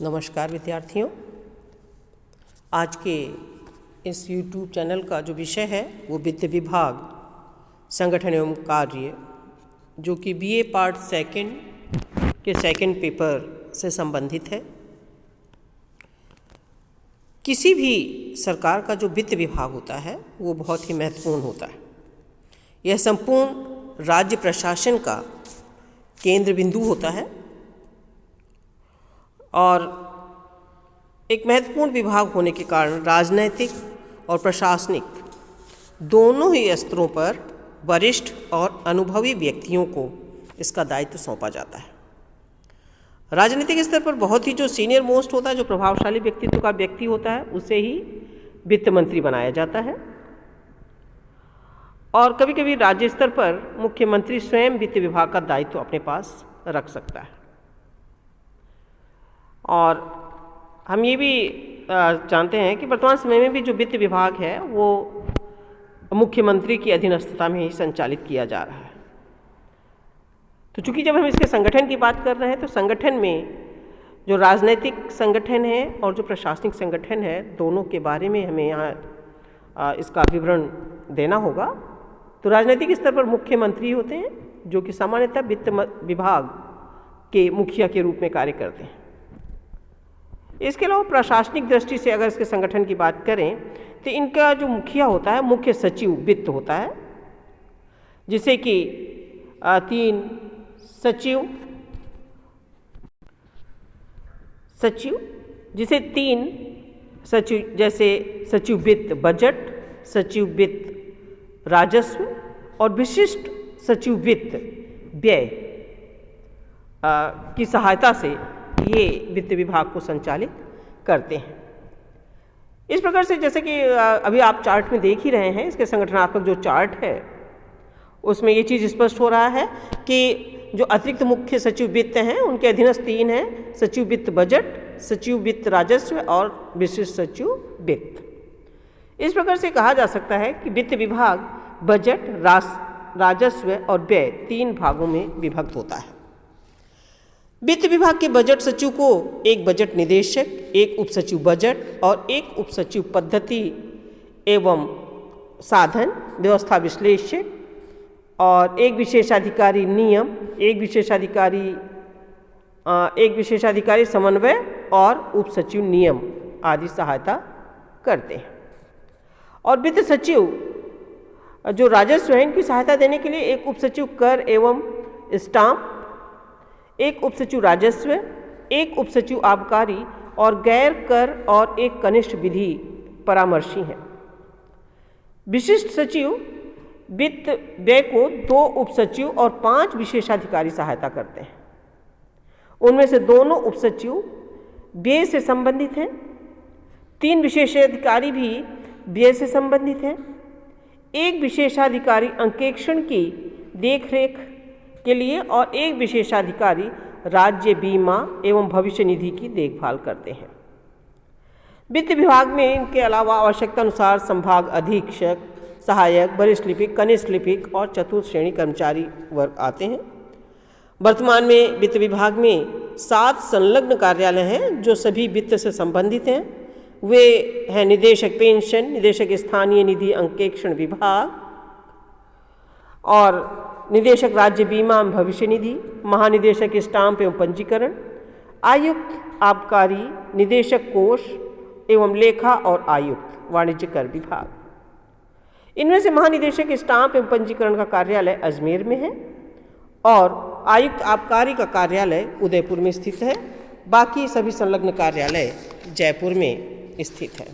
नमस्कार विद्यार्थियों। आज के इस YouTube चैनल का जो विषय है वो वित्त विभाग संगठन एवं कार्य, जो कि BA पार्ट सेकंड के सेकंड पेपर से संबंधित है। किसी भी सरकार का जो वित्त विभाग होता है वो बहुत ही महत्वपूर्ण होता है। यह संपूर्ण राज्य प्रशासन का केंद्र बिंदु होता है और एक महत्वपूर्ण विभाग होने के कारण राजनैतिक और प्रशासनिक दोनों ही स्तरों पर वरिष्ठ और अनुभवी व्यक्तियों को इसका दायित्व सौंपा जाता है। राजनीतिक स्तर पर बहुत ही जो सीनियर मोस्ट होता है, जो प्रभावशाली व्यक्तित्व का व्यक्ति होता है, उसे ही वित्त मंत्री बनाया जाता है। और कभी कभी राज्य स्तर पर मुख्यमंत्री स्वयं वित्त विभाग का दायित्व अपने पास रख सकता है। और हम ये भी जानते हैं कि वर्तमान समय में भी जो वित्त विभाग है वो मुख्यमंत्री की अधीनस्थता में ही संचालित किया जा रहा है। तो चूंकि जब हम इसके संगठन की बात कर रहे हैं तो संगठन में जो राजनीतिक संगठन है और जो प्रशासनिक संगठन है, दोनों के बारे में हमें यहाँ इसका विवरण देना होगा। तो राजनीतिक स्तर पर मुख्यमंत्री होते हैं, जो कि सामान्यतः वित्त विभाग के मुखिया के रूप में कार्य करते हैं। इसके अलावा प्रशासनिक दृष्टि से अगर इसके संगठन की बात करें तो इनका जो मुखिया होता है, मुख्य सचिव वित्त होता है, जिसे कि 3 सचिव जिसे 3 सचिव, जैसे सचिव वित्त बजट, सचिव वित्त राजस्व और विशिष्ट सचिव वित्त व्यय की सहायता से ये वित्त विभाग को संचालित करते हैं। इस प्रकार से जैसे कि अभी आप चार्ट में देख ही रहे हैं, इसके संगठनात्मक जो चार्ट है उसमें ये चीज़ स्पष्ट हो रहा है कि जो अतिरिक्त मुख्य सचिव वित्त हैं उनके अधीनस्थ 3 हैं: सचिव वित्त बजट, सचिव वित्त राजस्व और विशिष्ट सचिव वित्त। इस प्रकार से कहा जा सकता है कि वित्त विभाग बजट, राजस्व और व्यय 3 भागों में विभक्त होता है। वित्त विभाग के बजट सचिव को एक बजट निदेशक, एक उप सचिव बजट और एक उप सचिव पद्धति एवं साधन व्यवस्था विश्लेषक और एक विशेषाधिकारी नियम, एक विशेषाधिकारी समन्वय और उप सचिव नियम आदि सहायता करते हैं। और वित्त सचिव जो राजस्व है, इनकी सहायता देने के लिए एक उप सचिव कर एवं स्टाम्प, एक उप सचिव राजस्व, एक उप सचिव आबकारी और गैर कर और एक कनिष्ठ विधि परामर्शी हैं। विशिष्ट सचिव वित्त व्यय को 2 उप सचिव और 5 विशेषाधिकारी सहायता करते हैं। उनमें से दोनों उप सचिव व्यय से संबंधित हैं, 3 विशेषाधिकारी भी व्यय से संबंधित हैं, एक विशेषाधिकारी अंकेक्षण की देखरेख के लिए और एक विशेषाधिकारी राज्य बीमा एवं भविष्य निधि की देखभाल करते हैं। वित्त विभाग में इनके अलावा आवश्यकता अनुसार संभाग अधीक्षक, सहायक, वरिष्ठ लिपिक, कनिष्ठ लिपिक और चतुर्थ श्रेणी कर्मचारी वर्ग आते हैं। वर्तमान में वित्त विभाग में 7 संलग्न कार्यालय हैं जो सभी वित्त से संबंधित हैं। वे हैं निदेशक पेंशन, निदेशक स्थानीय निधि अंकेक्षण विभाग और निदेशक राज्य बीमा एवं भविष्य निधि, महानिदेशक स्टाम्प एवं पंजीकरण, आयुक्त आबकारी, निदेशक कोष एवं लेखा और आयुक्त वाणिज्य कर विभाग। इनमें से महानिदेशक स्टाम्प एवं पंजीकरण का कार्यालय अजमेर में है और आयुक्त आबकारी का कार्यालय उदयपुर में स्थित है। बाकी सभी संलग्न कार्यालय जयपुर में स्थित है।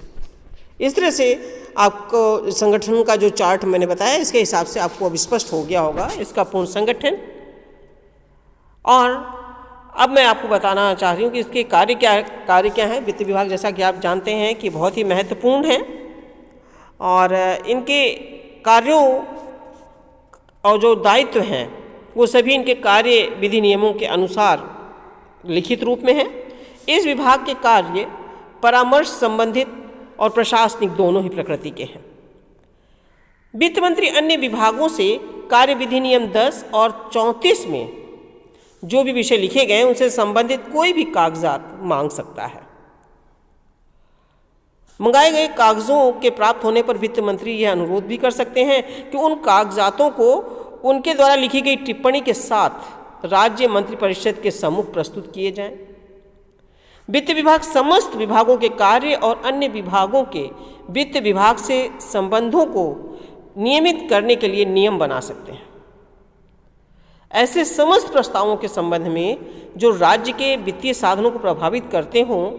इस तरह से आपको संगठन का जो चार्ट मैंने बताया, इसके हिसाब से आपको अब स्पष्ट हो गया होगा इसका पूर्ण संगठन। और अब मैं आपको बताना चाह रही हूँ कि इसके कार्य क्या है। वित्त विभाग, जैसा कि आप जानते हैं, कि बहुत ही महत्वपूर्ण है और इनके कार्यों और जो दायित्व हैं वो सभी इनके कार्य विधि नियमों के अनुसार लिखित रूप में है। इस विभाग के कार्य परामर्श संबंधित और प्रशासनिक दोनों ही प्रकृति के हैं। वित्त मंत्री अन्य विभागों से कार्य विधि नियम 10 और 34 में जो भी विषय लिखे गए हैं उनसे संबंधित कोई भी कागजात मांग सकता है। मंगाए गए कागजों के प्राप्त होने पर वित्त मंत्री यह अनुरोध भी कर सकते हैं कि उन कागजातों को उनके द्वारा लिखी गई टिप्पणी के साथ राज्य मंत्रिपरिषद के सम्मुख प्रस्तुत किए जाएं। वित्त विभाग समस्त विभागों के कार्य और अन्य विभागों के वित्त विभाग से संबंधों को नियमित करने के लिए नियम बना सकते हैं। ऐसे समस्त प्रस्तावों के संबंध में जो राज्य के वित्तीय साधनों को प्रभावित करते हों,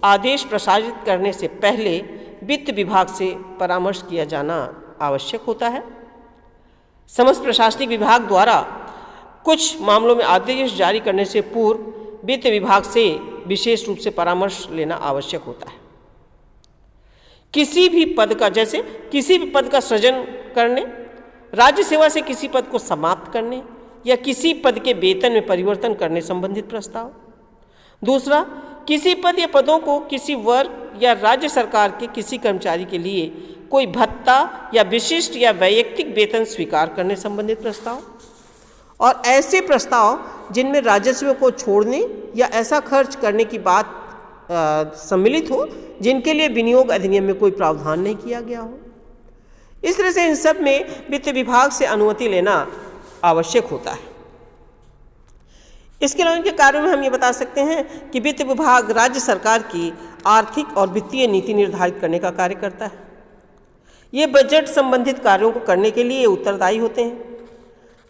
आदेश प्रसारित करने से पहले वित्त विभाग से परामर्श किया जाना आवश्यक होता है। समस्त प्रशासनिक विभाग द्वारा कुछ मामलों में आदेश जारी करने से पूर्व वित्त विभाग से विशेष रूप से परामर्श लेना आवश्यक होता है। किसी भी पद का सृजन करने, राज्य सेवा से किसी पद को समाप्त करने या किसी पद के वेतन में परिवर्तन करने संबंधित प्रस्ताव। दूसरा, किसी पद या पदों को किसी वर्ग या राज्य सरकार के किसी कर्मचारी के लिए कोई भत्ता या विशिष्ट या वैयक्तिक वेतन स्वीकार करने संबंधित प्रस्ताव। और ऐसे प्रस्ताव जिनमें राजस्व को छोड़ने या ऐसा खर्च करने की बात सम्मिलित हो जिनके लिए विनियोग अधिनियम में कोई प्रावधान नहीं किया गया हो। इस तरह से इन सब में वित्त विभाग से अनुमति लेना आवश्यक होता है। इसके अलावा इनके कार्यों में हम ये बता सकते हैं कि वित्त विभाग राज्य सरकार की आर्थिक और वित्तीय नीति निर्धारित करने का कार्य करता है। ये बजट संबंधित कार्यों को करने के लिए उत्तरदायी होते हैं।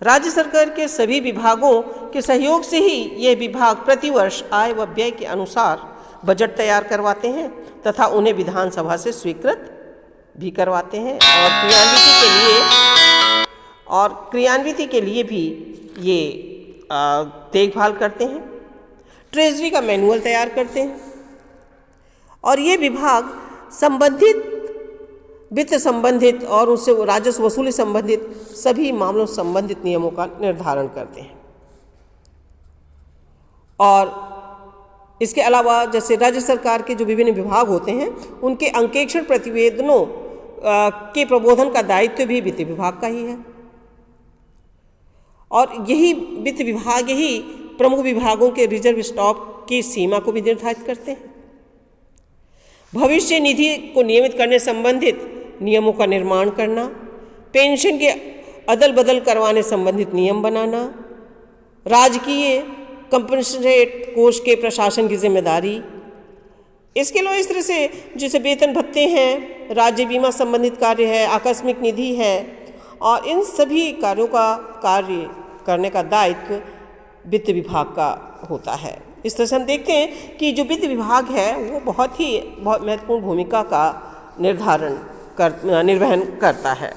राज्य सरकार के सभी विभागों के सहयोग से ही ये विभाग प्रतिवर्ष आय व व्यय के अनुसार बजट तैयार करवाते हैं तथा उन्हें विधानसभा से स्वीकृत भी करवाते हैं और क्रियान्विति के लिए भी ये देखभाल करते हैं। ट्रेजरी का मैनुअल तैयार करते हैं और ये विभाग संबंधित वित्त संबंधित और उससे राजस्व वसूली संबंधित सभी मामलों संबंधित नियमों का निर्धारण करते हैं। और इसके अलावा जैसे राज्य सरकार के जो विभिन्न विभाग होते हैं उनके अंकेक्षण प्रतिवेदनों के प्रबोधन का दायित्व भी वित्त विभाग का ही है। और यही वित्त विभाग ही प्रमुख विभागों के रिजर्व स्टॉक की सीमा को भी निर्धारित करते हैं। भविष्य निधि को नियमित करने संबंधित नियमों का निर्माण करना, पेंशन के अदल बदल करवाने संबंधित नियम बनाना, राजकीय कंपनसेट कोष के प्रशासन की जिम्मेदारी। इसके अलावा इस तरह से जैसे वेतन भत्ते हैं, राज्य बीमा संबंधित कार्य है, आकस्मिक निधि है और इन सभी कार्यों का कार्य करने का दायित्व वित्त विभाग का होता है। इस तरह से हम देखते हैं कि जो वित्त विभाग है वो बहुत महत्वपूर्ण भूमिका का निर्वहन करता है।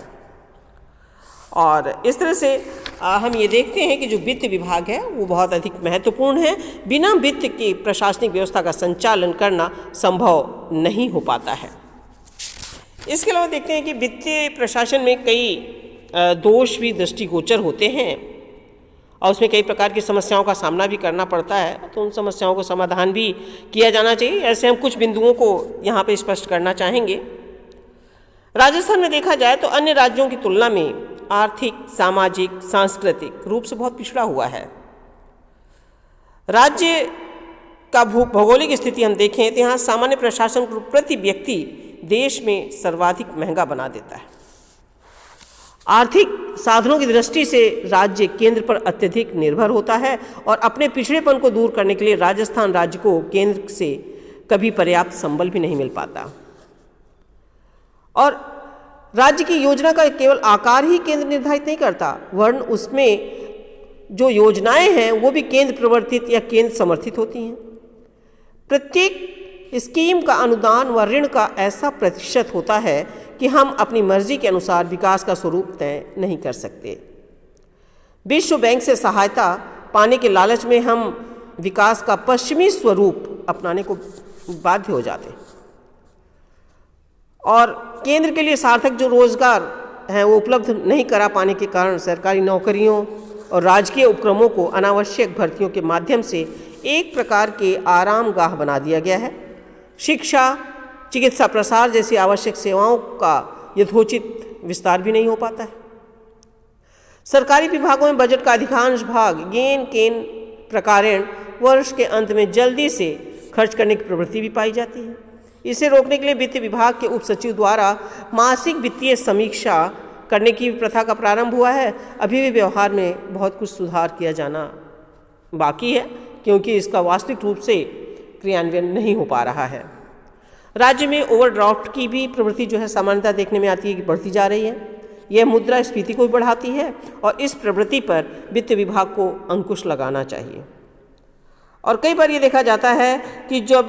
और इस तरह से हम ये देखते हैं कि जो वित्त विभाग है वो बहुत अधिक महत्वपूर्ण है। बिना वित्त की प्रशासनिक व्यवस्था का संचालन करना संभव नहीं हो पाता है। इसके अलावा देखते हैं कि वित्तीय प्रशासन में कई दोष भी दृष्टिगोचर होते हैं और उसमें कई प्रकार की समस्याओं का सामना भी करना पड़ता है, तो उन समस्याओं को समाधान भी किया जाना चाहिए। ऐसे हम कुछ बिंदुओं को यहाँ पे स्पष्ट करना चाहेंगे। राजस्थान में देखा जाए तो अन्य राज्यों की तुलना में आर्थिक, सामाजिक, सांस्कृतिक रूप से बहुत पिछड़ा हुआ है। राज्य का भौगोलिक स्थिति हम देखें तो यहाँ सामान्य प्रशासन को प्रति व्यक्ति देश में सर्वाधिक महंगा बना देता है। आर्थिक साधनों की दृष्टि से राज्य केंद्र पर अत्यधिक निर्भर होता है और अपने पिछड़ेपन को दूर करने के लिए राजस्थान राज्य को केंद्र से कभी पर्याप्त संबल भी नहीं मिल पाता। और राज्य की योजना का केवल आकार ही केंद्र निर्धारित नहीं करता, वरन उसमें जो योजनाएं हैं वो भी केंद्र प्रवर्तित या केंद्र समर्थित होती हैं। प्रत्येक स्कीम का अनुदान व ऋण का ऐसा प्रतिशत होता है कि हम अपनी मर्जी के अनुसार विकास का स्वरूप तय नहीं कर सकते। विश्व बैंक से सहायता पाने के लालच में हम विकास का पश्चिमी स्वरूप अपनाने को बाध्य हो जाते हैं और केंद्र के लिए सार्थक जो रोजगार हैं वो उपलब्ध नहीं करा पाने के कारण सरकारी नौकरियों और राजकीय उपक्रमों को अनावश्यक भर्तियों के माध्यम से एक प्रकार के आरामगाह बना दिया गया है। शिक्षा, चिकित्सा प्रसार जैसी आवश्यक सेवाओं का यथोचित विस्तार भी नहीं हो पाता है। सरकारी विभागों में बजट का अधिकांश भाग गेन केन प्रकारेण वर्ष के अंत में जल्दी से खर्च करने की प्रवृत्ति भी पाई जाती है। इसे रोकने के लिए वित्त विभाग के उप सचिव द्वारा मासिक वित्तीय समीक्षा करने की प्रथा का प्रारंभ हुआ है। अभी भी व्यवहार में बहुत कुछ सुधार किया जाना बाकी है, क्योंकि इसका वास्तविक रूप से क्रियान्वयन नहीं हो पा रहा है। राज्य में ओवरड्राफ्ट की भी प्रवृत्ति जो है सामान्यतः देखने में आती है कि बढ़ती जा रही है। यह मुद्रास्फीति को भी बढ़ाती है और इस प्रवृत्ति पर वित्त विभाग को अंकुश लगाना चाहिए। और कई बार ये देखा जाता है कि जब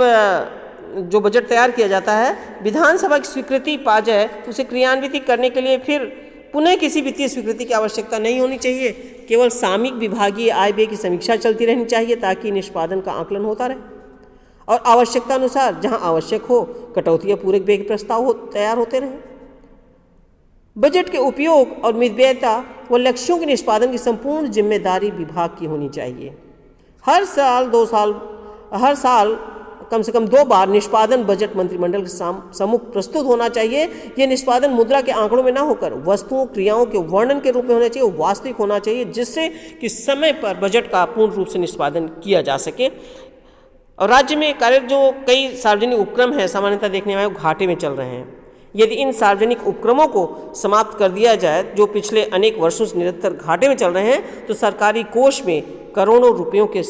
जो बजट तैयार किया जाता है, विधानसभा की स्वीकृति पा जाए तो उसे क्रियान्वित करने के लिए फिर पुनः किसी वित्तीय स्वीकृति की आवश्यकता नहीं होनी चाहिए। केवल सामयिक विभागीय आय व्यय की समीक्षा चलती रहनी चाहिए ताकि निष्पादन का आकलन होता रहे और आवश्यकता अनुसार जहां आवश्यक हो कटौती या पूरक व्यय के प्रस्ताव तैयार होते रहे। बजट के उपयोग और मितव्ययता व लक्ष्यों के निष्पादन की संपूर्ण जिम्मेदारी विभाग की होनी चाहिए। हर साल कम से कम 2 बार निष्पादन बजट मंत्रिमंडल के सम्मुख प्रस्तुत होना चाहिए। यह निष्पादन मुद्रा के आंकड़ों में ना होकर वस्तुओं क्रियाओं के वर्णन के रूप में होना चाहिए, वास्तविक होना चाहिए, जिससे कि समय पर बजट का पूर्ण रूप से निष्पादन किया जा सके। और राज्य में कार्यरत जो कई सार्वजनिक उपक्रम हैं सामान्यतः देखने में घाटे में चल रहे हैं। यदि इन सार्वजनिक उपक्रमों को समाप्त कर दिया जाए जो पिछले अनेक वर्षों से निरंतर घाटे में चल रहे हैं, तो सरकारी कोष में करोड़ों रुपयों के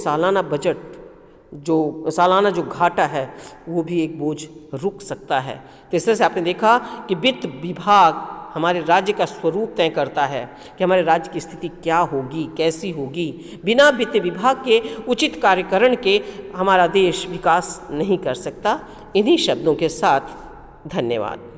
सालाना जो घाटा है वो भी एक बोझ रुक सकता है। तो इस तरह से आपने देखा कि वित्त विभाग हमारे राज्य का स्वरूप तय करता है कि हमारे राज्य की स्थिति क्या होगी, कैसी होगी। बिना वित्त विभाग के उचित कार्यकरण के हमारा देश विकास नहीं कर सकता। इन्हीं शब्दों के साथ धन्यवाद।